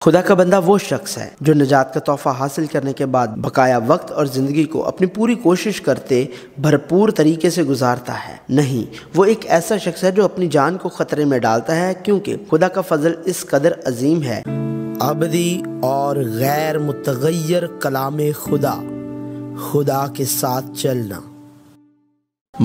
خدا کا بندہ وہ شخص ہے جو نجات کا تحفہ حاصل کرنے کے بعد بقایا وقت اور زندگی کو اپنی پوری کوشش کرتے بھرپور طریقے سے گزارتا ہے۔ نہیں، وہ ایک ایسا شخص ہے جو اپنی جان کو خطرے میں ڈالتا ہے، کیونکہ خدا کا فضل اس قدر عظیم ہے۔ ابدی اور غیر متغیر کلام خدا، خدا کے ساتھ چلنا۔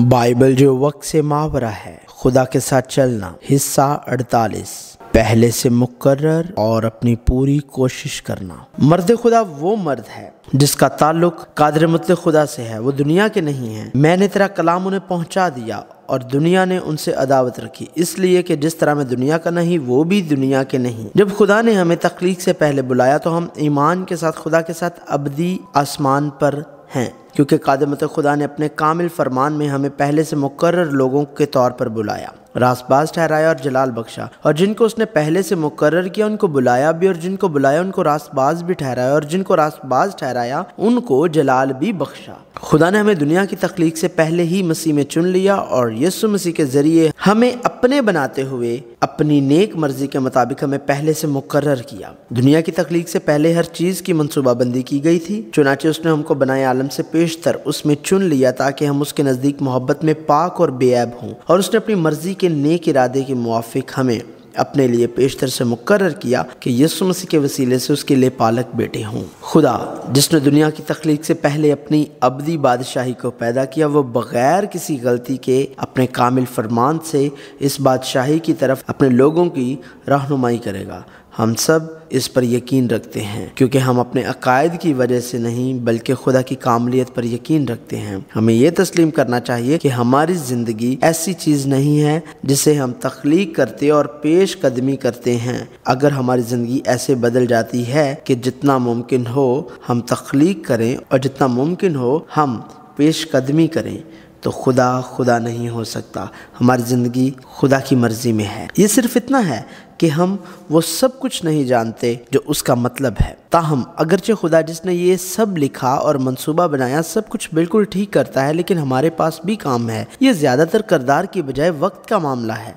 بائبل جو وقت سے ماورا ہے، خدا کے ساتھ چلنا، حصہ 48۔ پہلے سے مقرر اور اپنی پوری کوشش کرنا۔ مرد خدا وہ مرد ہے جس کا تعلق قادر مطلق خدا سے ہے، وہ دنیا کے نہیں ہیں۔ میں نے تیرا کلام انہیں پہنچا دیا اور دنیا نے ان سے عداوت رکھی، اس لیے کہ جس طرح میں دنیا کا نہیں وہ بھی دنیا کے نہیں۔ جب خدا نے ہمیں تخلیق سے پہلے بلایا تو ہم ایمان کے ساتھ خدا کے ساتھ ابدی آسمان پر ہیں، کیونکہ قادر مطلق خدا نے اپنے کامل فرمان میں ہمیں پہلے سے مقرر لوگوں کے طور پر بلایا، راست باز ٹھہرایا اور جلال بخشا، اور جن کو اس نے پہلے سے مقرر کیا ان کو بلایا بھی، اور جن کو بلایا ان کو راست باز بھی ٹھہرایا، اور جن کو راست باز ٹھہرایا ان کو جلال بھی بخشا۔ خدا نے ہمیں دنیا کی تخلیق سے پہلے ہی مسیح میں چن لیا اور یسوع مسیح کے ذریعے ہمیں اپنے بناتے ہوئے اپنی نیک مرضی کے مطابق ہمیں پہلے سے مقرر کیا۔ دنیا کی تخلیق سے پہلے ہر چیز کی منصوبہ بندی کی گئی تھی، چنانچہ اس نے ہم کو بنائے عالم سے پیشتر اس میں چن لیا تاکہ ہم اس کے نزدیک محبت میں پاک اور بے عیب ہوں، اور اس نے اپنی مرضی کے نیک ارادے کے موافق ہمیں اپنے لیے پیشتر سے مقرر کیا کہ یسوع مسیح کے وسیلے سے اس کے لیے پالک بیٹے ہوں۔ خدا جس نے دنیا کی تخلیق سے پہلے اپنی ابدی بادشاہی کو پیدا کیا، وہ بغیر کسی غلطی کے اپنے کامل فرمان سے اس بادشاہی کی طرف اپنے لوگوں کی رہنمائی کرے گا۔ ہم سب اس پر یقین رکھتے ہیں، کیونکہ ہم اپنے عقائد کی وجہ سے نہیں بلکہ خدا کی کاملیت پر یقین رکھتے ہیں۔ ہمیں یہ تسلیم کرنا چاہیے کہ ہماری زندگی ایسی چیز نہیں ہے جسے ہم تخلیق کرتے اور پیش قدمی کرتے ہیں۔ اگر ہماری زندگی ایسے بدل جاتی ہے کہ جتنا ممکن ہو ہم تخلیق کریں اور جتنا ممکن ہو ہم پیش قدمی کریں، تو خدا نہیں ہو سکتا۔ ہماری زندگی خدا کی مرضی میں ہے۔ یہ صرف اتنا ہے کہ ہم وہ سب کچھ نہیں جانتے جو اس کا مطلب ہے۔ تاہم اگرچہ خدا جس نے یہ سب لکھا اور منصوبہ بنایا سب کچھ بالکل ٹھیک کرتا ہے، لیکن ہمارے پاس بھی کام ہے۔ یہ زیادہ تر کردار کی بجائے وقت کا معاملہ ہے۔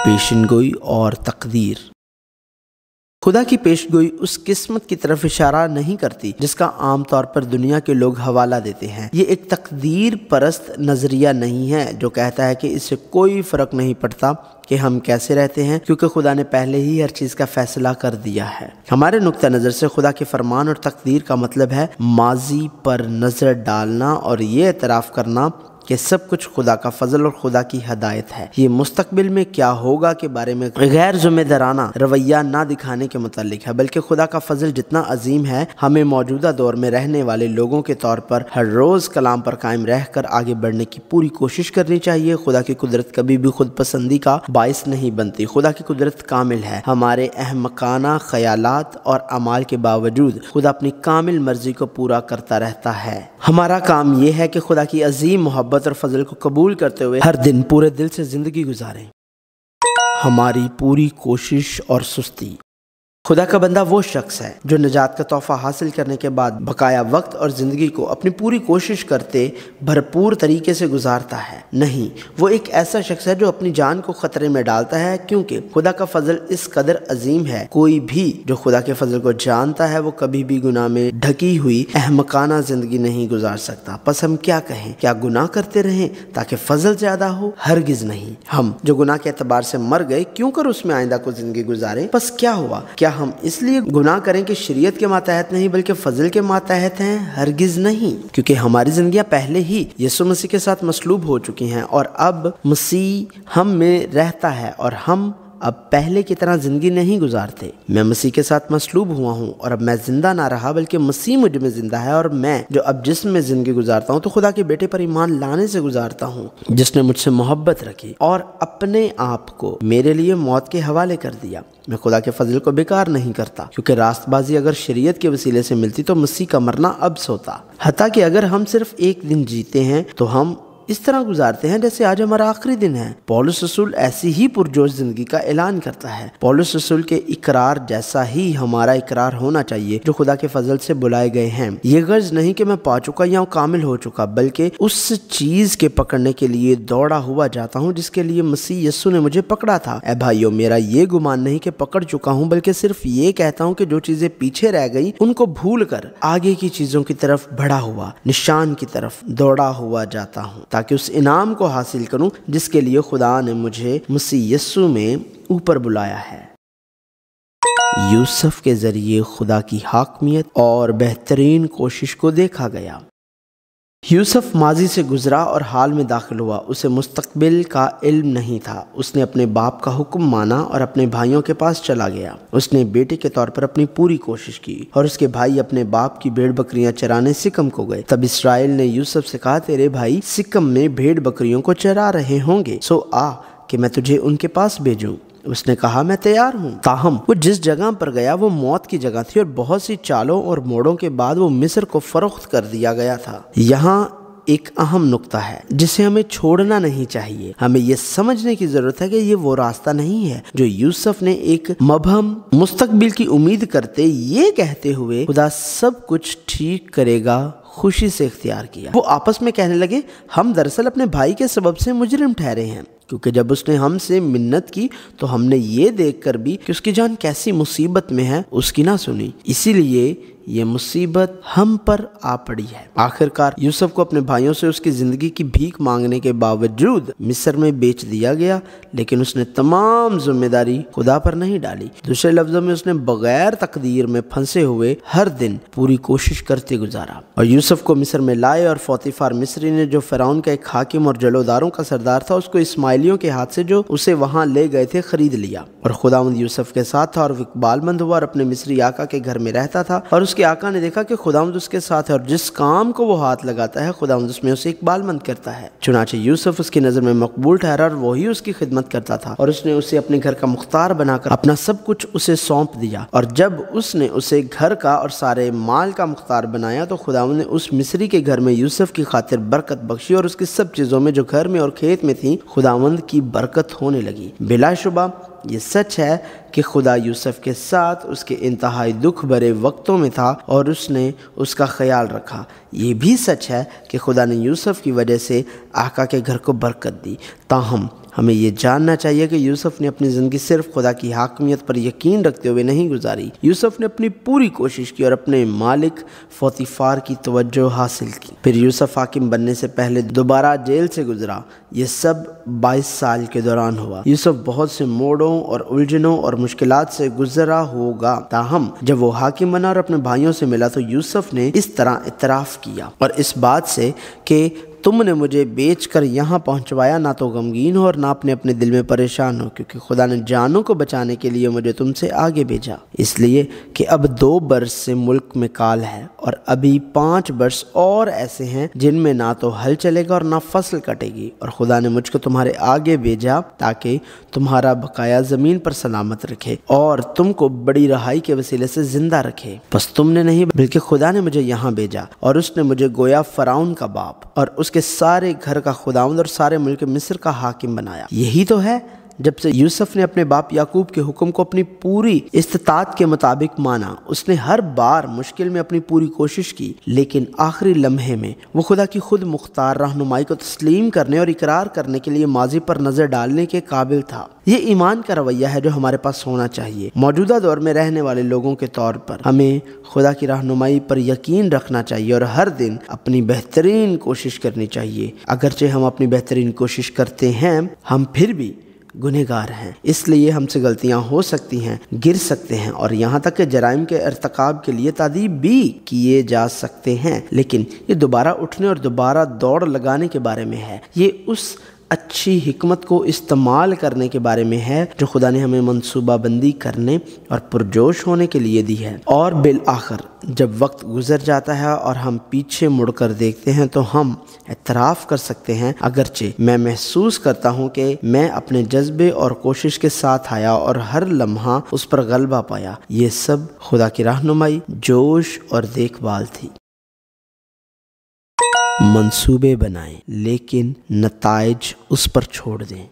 پیشن گوئی اور تقدیر۔ خدا کی پیش گوئی اس قسمت کی طرف اشارہ نہیں کرتی جس کا عام طور پر دنیا کے لوگ حوالہ دیتے ہیں۔ یہ ایک تقدیر پرست نظریہ نہیں ہے جو کہتا ہے کہ اس سے کوئی فرق نہیں پڑتا کہ ہم کیسے رہتے ہیں، کیونکہ خدا نے پہلے ہی ہر چیز کا فیصلہ کر دیا ہے۔ ہمارے نقطہ نظر سے خدا کے فرمان اور تقدیر کا مطلب ہے ماضی پر نظر ڈالنا اور یہ اعتراف کرنا کہ سب کچھ خدا کا فضل اور خدا کی ہدایت ہے۔ یہ مستقبل میں کیا ہوگا کے بارے میں غیر ذمہ دارانہ رویہ نہ دکھانے کے متعلق ہے، بلکہ خدا کا فضل جتنا عظیم ہے ہمیں موجودہ دور میں رہنے والے لوگوں کے طور پر ہر روز کلام پر قائم رہ کر آگے بڑھنے کی پوری کوشش کرنی چاہیے۔ خدا کی قدرت کبھی بھی خود پسندی کا باعث نہیں بنتی۔ خدا کی قدرت کامل ہے۔ ہمارے احمقانہ خیالات اور اعمال کے باوجود خدا اپنی کامل مرضی کو پورا کرتا رہتا ہے۔ ہمارا کام یہ ہے کہ خدا کی عظیم محبت اور فضل کو قبول کرتے ہوئے ہر دن پورے دل سے زندگی گزاریں۔ ہماری پوری کوشش اور سستی۔ خدا کا بندہ وہ شخص ہے جو نجات کا تحفہ حاصل کرنے کے بعد بقایا وقت اور زندگی کو اپنی پوری کوشش کرتے بھرپور طریقے سے گزارتا ہے۔ نہیں، وہ ایک ایسا شخص ہے جو اپنی جان کو خطرے میں ڈالتا ہے، کیونکہ خدا کا فضل اس قدر عظیم ہے۔ کوئی بھی جو خدا کے فضل کو جانتا ہے وہ کبھی بھی گناہ میں ڈھکی ہوئی احمقانہ زندگی نہیں گزار سکتا۔ پس ہم کیا کہیں؟ کیا گناہ کرتے رہیں تاکہ فضل زیادہ ہو؟ ہرگز نہیں۔ ہم جو گناہ کے اعتبار سے مر گئے کیوں کر اس میں آئندہ کو زندگی گزاریں؟ پس کیا ہوا؟ کیا ہم اس لیے گناہ کریں کہ شریعت کے ماتحت نہیں بلکہ فضل کے ماتحت ہیں؟ ہرگز نہیں، کیونکہ ہماری زندگیاں پہلے ہی یسوع مسیح کے ساتھ مصلوب ہو چکی ہیں اور اب مسیح ہم میں رہتا ہے اور ہم اب پہلے کی طرح زندگی نہیں گزارتے۔ میں مسیح کے ساتھ مصلوب ہوا ہوں اور اب میں زندہ نہ رہا بلکہ مسیح مجھ میں زندہ ہے، اور میں جو اب جسم میں زندگی گزارتا ہوں تو خدا کے بیٹے پر ایمان لانے سے گزارتا ہوں جس نے مجھ سے محبت رکھی اور اپنے آپ کو میرے لیے موت کے حوالے کر دیا۔ میں خدا کے فضل کو بیکار نہیں کرتا، کیونکہ راست بازی اگر شریعت کے وسیلے سے ملتی تو مسیح کا مرنا اب سے ہوتا۔ حتیٰ کہ اگر ہم صرف ایک دن جیتے ہیں تو ہم اس طرح گزارتے ہیں جیسے آج ہمارا آخری دن ہے۔ پولس رسول ایسی ہی پرجوش زندگی کا اعلان کرتا ہے۔ پولس رسول کے اقرار جیسا ہی ہمارا اقرار ہونا چاہیے جو خدا کے فضل سے بلائے گئے ہیں۔ یہ غرض نہیں کہ میں پا چکا یا کامل ہو چکا، بلکہ اس چیز کے پکڑنے کے لیے دوڑا ہوا جاتا ہوں جس کے لیے مسیح یسوع نے مجھے پکڑا تھا۔ اے بھائیو، میرا یہ گمان نہیں کہ پکڑ چکا ہوں، بلکہ صرف یہ کہتا ہوں کہ جو چیزیں پیچھے رہ گئی ان کو بھول کر آگے کی چیزوں کی طرف بڑھا ہوا نشان کی طرف دوڑا ہوا جاتا ہوں، تاکہ اس انعام کو حاصل کروں جس کے لیے خدا نے مجھے مسیح یسوع میں اوپر بلایا ہے۔ یوسف کے ذریعے خدا کی حاکمیت اور بہترین کوشش کو دیکھا گیا۔ یوسف ماضی سے گزرا اور حال میں داخل ہوا۔ اسے مستقبل کا علم نہیں تھا۔ اس نے اپنے باپ کا حکم مانا اور اپنے بھائیوں کے پاس چلا گیا۔ اس نے بیٹے کے طور پر اپنی پوری کوشش کی اور اس کے بھائی اپنے باپ کی بھیڑ بکریاں چرانے سکم کو گئے۔ تب اسرائیل نے یوسف سے کہا، تیرے بھائی سکم میں بھیڑ بکریوں کو چرا رہے ہوں گے، سو آ کہ میں تجھے ان کے پاس بھیجوں۔ اس نے کہا، میں تیار ہوں۔ تاہم وہ جس جگہ پر گیا وہ موت کی جگہ تھی، اور بہت سی چالوں اور موڑوں کے بعد وہ مصر کو فروخت کر دیا گیا تھا۔ یہاں ایک اہم نقطہ ہے جسے ہمیں چھوڑنا نہیں چاہیے۔ ہمیں یہ سمجھنے کی ضرورت ہے کہ یہ وہ راستہ نہیں ہے جو یوسف نے ایک مبہم مستقبل کی امید کرتے یہ کہتے ہوئے خدا سب کچھ ٹھیک کرے گا خوشی سے اختیار کیا۔ وہ آپس میں کہنے لگے، ہم دراصل اپنے بھائی کے سبب سے مجرم ٹھہرے ہیں، کیونکہ جب اس نے ہم سے منت کی تو ہم نے یہ دیکھ کر بھی کہ اس کی جان کیسی مصیبت میں ہے اس کی نہ سنی، اسی لیے یہ مصیبت ہم پر آ پڑی ہے۔ آخر کار یوسف کو اپنے بھائیوں سے اس کی زندگی کی بھیک مانگنے کے باوجود مصر میں بیچ دیا گیا، لیکن اس نے تمام ذمہ داری خدا پر نہیں ڈالی۔ دوسرے لفظوں میں اس نے بغیر تقدیر میں پھنسے ہوئے ہر دن پوری کوشش کرتے گزارا، اور یوسف کو مصر میں لائے، اور پوتیفار مصری نے جو فرعون کا ایک حاکم اور جلوداروں کا سردار تھا اس کو اسماعیلیوں کے ہاتھ سے جو اسے وہاں لے گئے تھے خرید لیا، اور خداوند یوسف کے ساتھ تھا اور وہ اقبال مند ہوا اور اپنے مصری آقا کے گھر میں رہتا تھا، اور اس کے آقا نے دیکھا کہ خداوند اس کے ساتھ ہے، اور جس کام کو وہ ہاتھ لگاتا ہے خداوند اس میں اسے اقبال مند کرتا ہے۔ چنانچہ یوسف اس کی نظر میں مقبول ٹھہرا اور وہی اس کی خدمت کرتا تھا، اور اس نے اسے اپنے گھر کا مختار بنا کر اپنا سب کچھ اسے سونپ دیا، اور جب اس نے اسے گھر کا اور سارے مال کا مختار بنایا تو خداوند نے اس مصری کے گھر میں یوسف کی خاطر برکت بخشی، اور اس کی سب چیزوں میں جو گھر میں اور کھیت میں تھیں خداوند کی برکت ہونے لگی۔ بلا شبہ یہ سچ ہے کہ خدا یوسف کے ساتھ اس کے انتہائی دکھ بھرے وقتوں میں تھا اور اس نے اس کا خیال رکھا۔ یہ بھی سچ ہے کہ خدا نے یوسف کی وجہ سے آقا کے گھر کو برکت دی۔ تاہم ہمیں یہ جاننا چاہیے کہ یوسف نے اپنی زندگی صرف خدا کی حاکمیت پر یقین رکھتے ہوئے نہیں گزاری۔ یوسف نے اپنی پوری کوشش کی اور اپنے مالک پوتیفار کی توجہ حاصل کی۔ پھر یوسف حاکم بننے سے پہلے دوبارہ جیل سے گزرا۔ یہ سب 22 سال کے دوران ہوا۔ یوسف بہت سے موڑوں اور الجھنوں اور مشکلات سے گزرا ہوگا، تاہم جب وہ حاکم بنا اور اپنے بھائیوں سے ملا تو یوسف نے اس طرح اعتراف کیا، اور اس بات سے کہ تم نے مجھے بیچ کر یہاں پہنچوایا، نہ تو غمگین ہو اور نہ اپنے دل میں پریشان ہو، کیونکہ خدا نے جانوں کو بچانے کے لیے مجھے تم سے آگے بھیجا، اس لیے کہ اب 2 برس سے ملک میں کال ہے، اور ابھی 5 برس اور ایسے ہیں جن میں نہ تو ہل چلے گا اور نہ فصل کٹے گی، اور خدا نے مجھ کو تمہارے آگے بھیجا تاکہ تمہارا بقایا زمین پر سلامت رکھے اور تم کو بڑی رہائی کے وسیلے سے زندہ رکھے۔ بس تم نے نہیں بلکہ خدا نے مجھے یہاں بھیجا، اور اس نے مجھے گویا فرعون کا باپ اور اس کے سارے گھر کا خداوند اور سارے ملک مصر کا حاکم بنایا۔ یہی تو ہے جب سے یوسف نے اپنے باپ یعقوب کے حکم کو اپنی پوری استطاعت کے مطابق مانا، اس نے ہر بار مشکل میں اپنی پوری کوشش کی، لیکن آخری لمحے میں وہ خدا کی خود مختار رہنمائی کو تسلیم کرنے اور اقرار کرنے کے لیے ماضی پر نظر ڈالنے کے قابل تھا۔ یہ ایمان کا رویہ ہے جو ہمارے پاس ہونا چاہیے۔ موجودہ دور میں رہنے والے لوگوں کے طور پر ہمیں خدا کی رہنمائی پر یقین رکھنا چاہیے اور ہر دن اپنی بہترین کوشش کرنی چاہیے۔ اگرچہ ہم اپنی بہترین کوشش کرتے ہیں، ہم پھر بھی گنہگار ہیں، اس لیے ہم سے غلطیاں ہو سکتی ہیں، گر سکتے ہیں، اور یہاں تک کہ جرائم کے ارتکاب کے لیے تادیب بھی کیے جا سکتے ہیں، لیکن یہ دوبارہ اٹھنے اور دوبارہ دوڑ لگانے کے بارے میں ہے۔ یہ اس اچھی حکمت کو استعمال کرنے کے بارے میں ہے جو خدا نے ہمیں منصوبہ بندی کرنے اور پرجوش ہونے کے لیے دی ہے، اور بالآخر جب وقت گزر جاتا ہے اور ہم پیچھے مڑ کر دیکھتے ہیں تو ہم اعتراف کر سکتے ہیں، اگرچہ میں محسوس کرتا ہوں کہ میں اپنے جذبے اور کوشش کے ساتھ آیا اور ہر لمحہ اس پر غلبہ پایا، یہ سب خدا کی رہنمائی، جوش اور دیکھ بھال تھی۔ منصوبے بنائیں لیکن نتائج اس پر چھوڑ دیں۔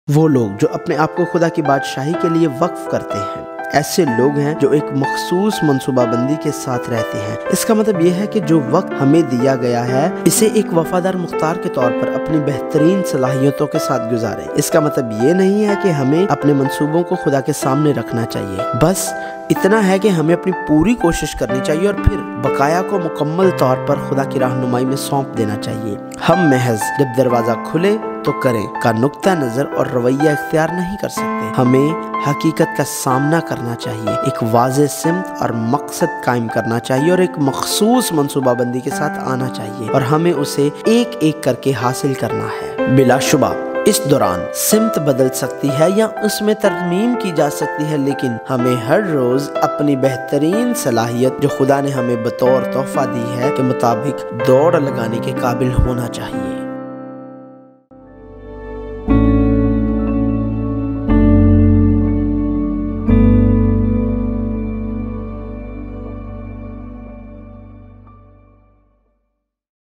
وہ لوگ جو اپنے آپ کو خدا کی بادشاہی کے لیے وقف کرتے ہیں ایسے لوگ ہیں جو ایک مخصوص منصوبہ بندی کے ساتھ رہتے ہیں۔ اس کا مطلب یہ ہے کہ جو وقت ہمیں دیا گیا ہے اسے ایک وفادار مختار کے طور پر اپنی بہترین صلاحیتوں کے ساتھ گزاریں۔ اس کا مطلب یہ نہیں ہے کہ ہمیں اپنے منصوبوں کو خدا کے سامنے رکھنا چاہیے، بس اتنا ہے کہ ہمیں اپنی پوری کوشش کرنی چاہیے اور پھر بقایا کو مکمل طور پر خدا کی رہنمائی میں سونپ دینا چاہیے۔ ہم محض جب دروازہ کھلے تو کریں کا نقطہ نظر اور رویہ اختیار نہیں کر سکتے۔ ہمیں حقیقت کا سامنا کرنا چاہیے، ایک واضح سمت اور مقصد قائم کرنا چاہیے اور ایک مخصوص منصوبہ بندی کے ساتھ آنا چاہیے اور ہمیں اسے ایک ایک کر کے حاصل کرنا ہے۔ بلا شبہ اس دوران سمت بدل سکتی ہے یا اس میں ترمیم کی جا سکتی ہے، لیکن ہمیں ہر روز اپنی بہترین صلاحیت جو خدا نے ہمیں بطور تحفہ دی ہے کے مطابق دوڑ لگانے کے قابل ہونا چاہیے۔